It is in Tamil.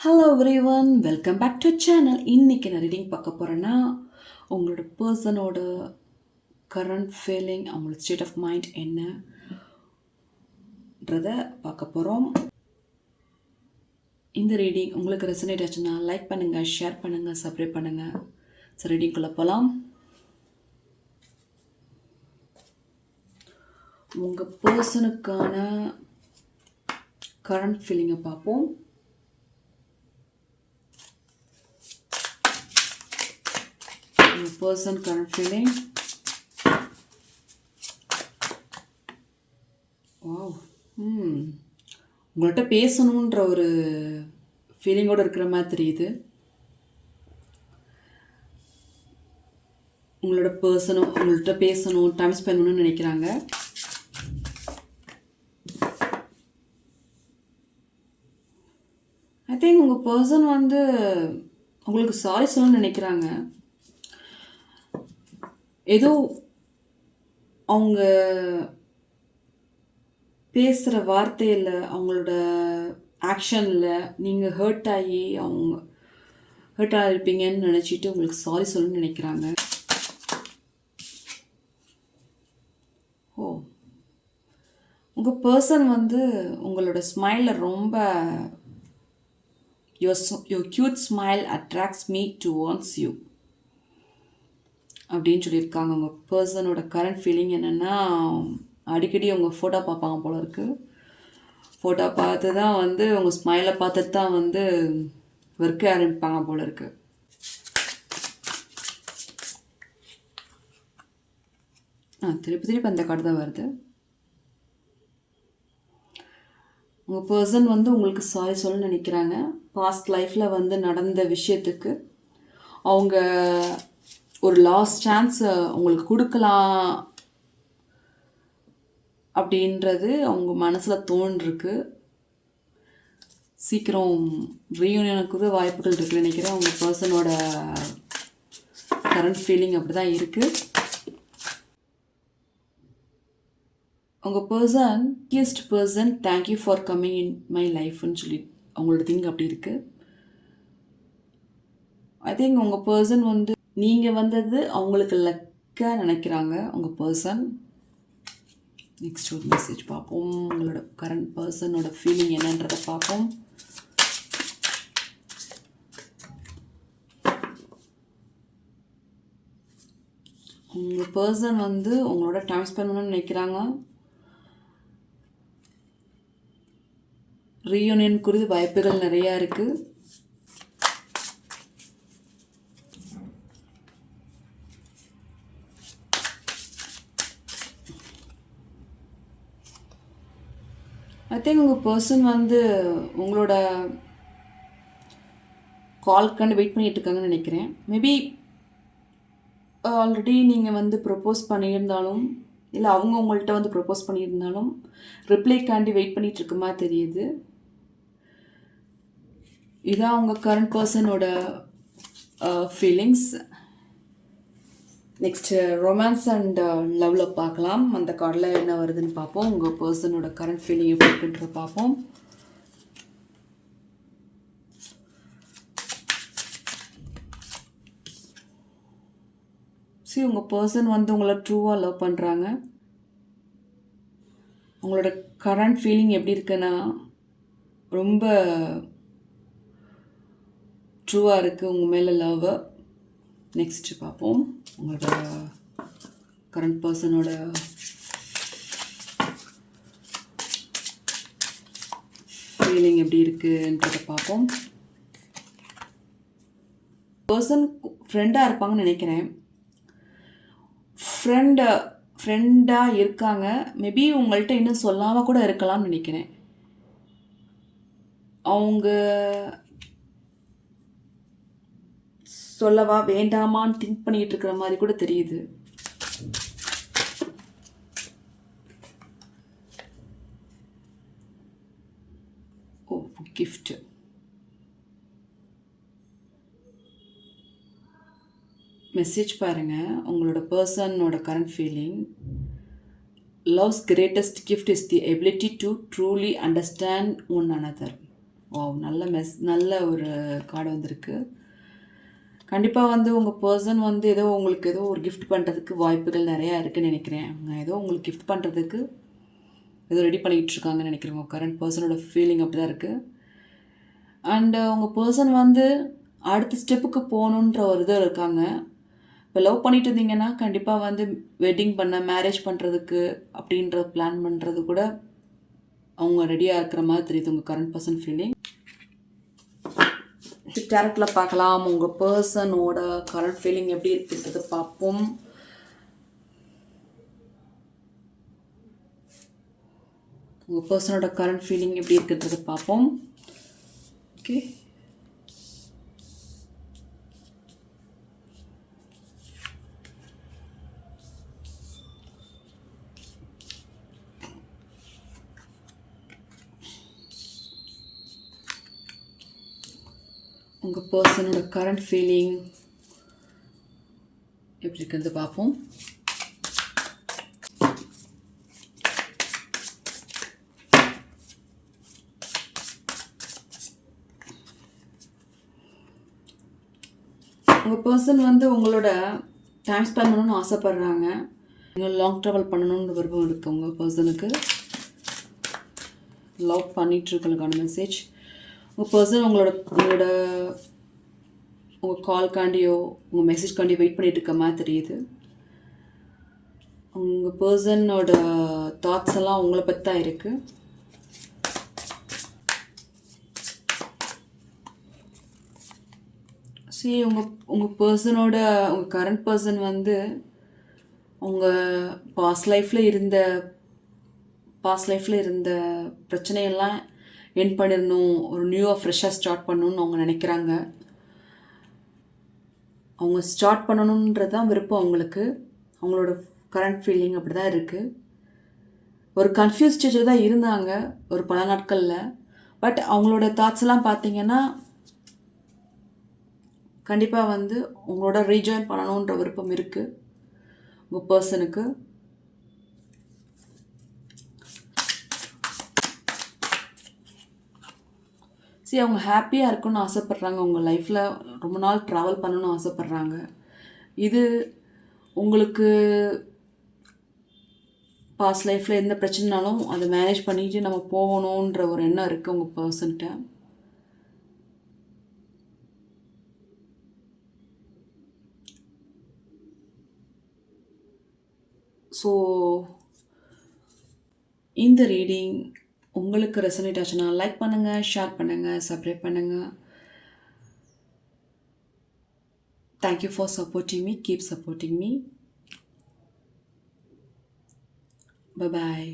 Hello everyone, welcome back to channel. இன்றைக்கி நான் ரீடிங் பார்க்க போகிறேன்னா உங்களோட பர்சனோட கரண்ட் ஃபீலிங், அவங்களோட ஸ்டேட் ஆஃப் மைண்ட் என்னன்றதை பார்க்க போகிறோம். இந்த ரீடிங் உங்களுக்கு ரெசனேட் ஆச்சுன்னா லைக் பண்ணுங்கள், ஷேர் பண்ணுங்கள், சப்ஸ்கிரைப் பண்ணுங்கள். ஸோ ரீடிங்குள்ளே போகலாம். உங்கள் பர்சனுக்கான கரண்ட் ஃபீலிங்கை பார்ப்போம். Person current feeling. Wow. உங்கள்கிட்ட பேசணுன்ற ஒரு ஃபீலிங்கோடு இருக்கிற மாதிரி தெரியுது. உங்களோட பர்சனும் உங்கள்கிட்ட பேசணும், டைம் ஸ்பெண்ட் பண்ணணும்னு நினைக்கிறாங்க. ஐ திங்க் உங்கள் பர்சன் உங்களுக்கு சாரி சொல்லணும்னு நினைக்கிறாங்க. ஏதோ அவங்க பேசுகிற வார்த்தையில், அவங்களோட ஆக்ஷனில் நீங்கள் ஹர்ட் ஆகிருப்பீங்கன்னு நினச்சிட்டு உங்களுக்கு சாரி சொல்லணும்னு நினைக்கிறாங்க. உங்கள் பர்சன் உங்களோட ஸ்மைலில் ரொம்ப your cute smile attracts me towards you அப்படின்னு சொல்லியிருக்காங்க. உங்கள் பர்சனோட கரண்ட் ஃபீலிங் என்னென்னா, அடிக்கடி உங்கள் ஃபோட்டோ பார்ப்பாங்க போல இருக்குது. ஃபோட்டோ பார்த்து தான் உங்கள் ஸ்மைலை பார்த்துட்டு தான் வெறுக்க ஆரம்பிப்பாங்க போல இருக்குது. திருப்பி அந்த கார்டு தான் வருது. உங்கள் பர்சன் உங்களுக்கு சாரி சொல்ல நினைக்கிறாங்க. பாஸ்ட் லைஃப்பில் நடந்த விஷயத்துக்கு அவங்க ஒரு லாஸ்ட் சான்ஸ் உங்களுக்கு கொடுக்கலாம் அப்படின்றது அவங்க மனசில் தோன்றிருக்கு. சீக்கிரம் ரீயூனியனுக்கு வாய்ப்புகள் இருக்குன்னு நினைக்கிறேன். உங்கள் பர்சனோட கரண்ட் ஃபீலிங் அப்படி தான் இருக்குது. உங்கள் person thank you for coming in my லைஃப்னு சொல்லி அவங்களோட திங்க் அப்படி இருக்குது. ஐ திங்க் உங்கள் பர்சன் நீங்கள் வந்தது அவங்களுக்கு லக்காக நினைக்கிறாங்க. உங்கள் பர்சன் நெக்ஸ்ட் ஒரு மெசேஜ் பார்ப்போம். உங்களோட கரண்ட் பர்சனோட ஃபீலிங் என்னன்றதை பார்ப்போம். உங்கள் பர்சன் உங்களோட டைம் ஸ்பெண்ட் பண்ணணும்னு நினைக்கிறாங்க. ரீயூனியன் குறித்து வாய்ப்புகள் நிறையா இருக்குது. ஐ திங்க் உங்கள் பர்சன் உங்களோட கால்க்காண்டு வெயிட் பண்ணிகிட்டு இருக்காங்கன்னு நினைக்கிறேன். மேபி ஆல்ரெடி நீங்கள் ப்ரப்போஸ் பண்ணியிருந்தாலும், இல்லை அவங்க உங்கள்கிட்ட ப்ரப்போஸ் பண்ணியிருந்தாலும் ரிப்ளைக்காண்டி வெயிட் பண்ணிகிட்டு இருக்க மாதிரி தெரியுது. இதான் உங்கள் கரண்ட் பர்சனோட ஃபீலிங்ஸ். நெக்ஸ்ட்டு ரொமான்ஸ் அண்ட் லவ்வில் பார்க்கலாம். அந்த கார்டில் என்ன வருதுன்னு பார்ப்போம். உங்கள் பர்சனோட கரண்ட் ஃபீலிங் எப்படி இருக்குன்ற பார்ப்போம். உங்கள் பர்சன் உங்களை ட்ரூவாக லவ் பண்ணுறாங்க. உங்களோட கரண்ட் ஃபீலிங் எப்படி இருக்குன்னா ரொம்ப ட்ரூவாக இருக்குது உங்கள் மேலே லவ். நெக்ஸ்ட்டு பார்ப்போம் உங்களோட கரண்ட் பர்சனோட ஃபீலிங் எப்படி இருக்குன்றதை பார்ப்போம். பர்சன் ஃப்ரெண்டாக இருப்பாங்கன்னு நினைக்கிறேன். ஃப்ரெண்டாக இருக்காங்க. மேபி உங்கள்கிட்ட இன்னும் சொல்லாமல் கூட இருக்கலாம்னு நினைக்கிறேன். அவங்க சொல்லவா வேண்டாமான்னு திங்க் பண்ணிகிட்டு இருக்கிற மாதிரி கூட தெரியுது. கிஃப்ட். மெசேஜ் பாருங்கள். உங்களோட பர்சனோட current feeling, love's greatest gift is the ability to truly understand one another. Wow! நல்ல ஒரு கார்டு வந்திருக்கு. கண்டிப்பாக வந்து உங்கள் பர்சன் வந்து ஏதோ உங்களுக்கு ஏதோ ஒரு கிஃப்ட் பண்ணுறதுக்கு வாய்ப்புகள் நிறையா இருக்குதுன்னு நினைக்கிறேன். அவங்க ஏதோ உங்களுக்கு கிஃப்ட் பண்ணுறதுக்கு ஏதோ ரெடி பண்ணிக்கிட்டு இருக்காங்கன்னு நினைக்கிறேன். உங்கள் கரண்ட் பர்சனோட ஃபீலிங் அப்படி தான் இருக்குது. அண்டு உங்கள் பர்சன் வந்து அடுத்த ஸ்டெப்புக்கு போகணுன்ற ஒரு இது இருக்காங்க. இப்போ லவ் பண்ணிட்டு இருந்தீங்கன்னா கண்டிப்பாக வந்து வெட்டிங் பண்ண மேரேஜ் பண்ணுறதுக்கு அப்படின்ற பிளான் பண்ணுறது கூட அவங்க ரெடியாக இருக்கிற மாதிரி தெரியுது உங்கள் கரண்ட் பர்சன் ஃபீலிங். டேரக்டில் பார்க்கலாம் உங்கள் பர்சனோட கரண்ட் ஃபீலிங் எப்படி இருக்குன்றது பார்ப்போம். உங்கள் பர்சனோட கரண்ட் ஃபீலிங் எப்படி இருக்குன்றது பார்ப்போம். ஓகே, உங்கள் பர்சனோட கரண்ட் ஃபீலிங் எப்படி இருக்கிறது பார்ப்போம். உங்கள் பர்சன் வந்து உங்களோட டைம் ஸ்பெண்ட் பண்ணணும்னு ஆசைப்பட்றாங்க. நீங்கள் லாங் ட்ராவல் பண்ணணும்னு விருப்பம் இருக்குது உங்கள் பர்சனுக்கு. லவ் பண்ணிகிட்ருக்கங்களுக்கான மெசேஜ். உங்கள் பர்சன் உங்கள் கால்காண்டியோ உங்கள் மெசேஜ்காண்டியோ வெயிட் பண்ணிகிட்டு இருக்க மாதிரி தெரியுது. உங்கள் பர்சனோட தாட்ஸ் எல்லாம் உங்களை பற்றி தான் இருக்குது. சரி, உங்கள் பர்சனோட உங்கள் கரண்ட் பர்சன் வந்து உங்கள் பாஸ்ட் லைஃப்பில் இருந்த பிரச்சனையெல்லாம் என் பண்ணிடணும், ஒரு நியூவாக ஃப்ரெஷ்ஷாக ஸ்டார்ட் பண்ணணுன்னு அவங்க நினைக்கிறாங்க. அவங்க ஸ்டார்ட் பண்ணணுன்றது தான் விருப்பம் அவங்களுக்கு. அவங்களோட கரண்ட் ஃபீலிங் அப்படி தான் இருக்குது. ஒரு கன்ஃபியூஸ் ஸ்டேஜில் தான் இருந்தாங்க ஒரு பல நாட்களில். பட் அவங்களோட தாட்ஸ் எல்லாம் பார்த்தீங்கன்னா கண்டிப்பாக வந்து உங்களோட ரீஜாயின் பண்ணணுன்ற விருப்பம் இருக்குது உங்கள் பர்சனுக்கு. சரி, அவங்க ஹாப்பியாக இருக்குன்னு ஆசைப்பட்றாங்க. உங்கள் லைஃப்பில் ரொம்ப நாள் ட்ராவல் பண்ணணுன்னு ஆசைப்பட்றாங்க. இது உங்களுக்கு பாஸ்ட் லைஃப்பில் எந்த பிரச்சனைனாலும் அதை மேனேஜ் பண்ணிட்டு நம்ம போகணுன்ற ஒரு எண்ணம் இருக்குது உங்கள் பர்சன்கிட்ட. ஸோ இந்த ரீடிங் உங்களுக்கு ரெசனேட் ஆச்சுன்னா லைக் பண்ணுங்கள், ஷேர் பண்ணுங்கள், சப்ஸ்கிரைப் பண்ணுங்கள். Thank you for supporting me. Keep supporting me. Bye-bye.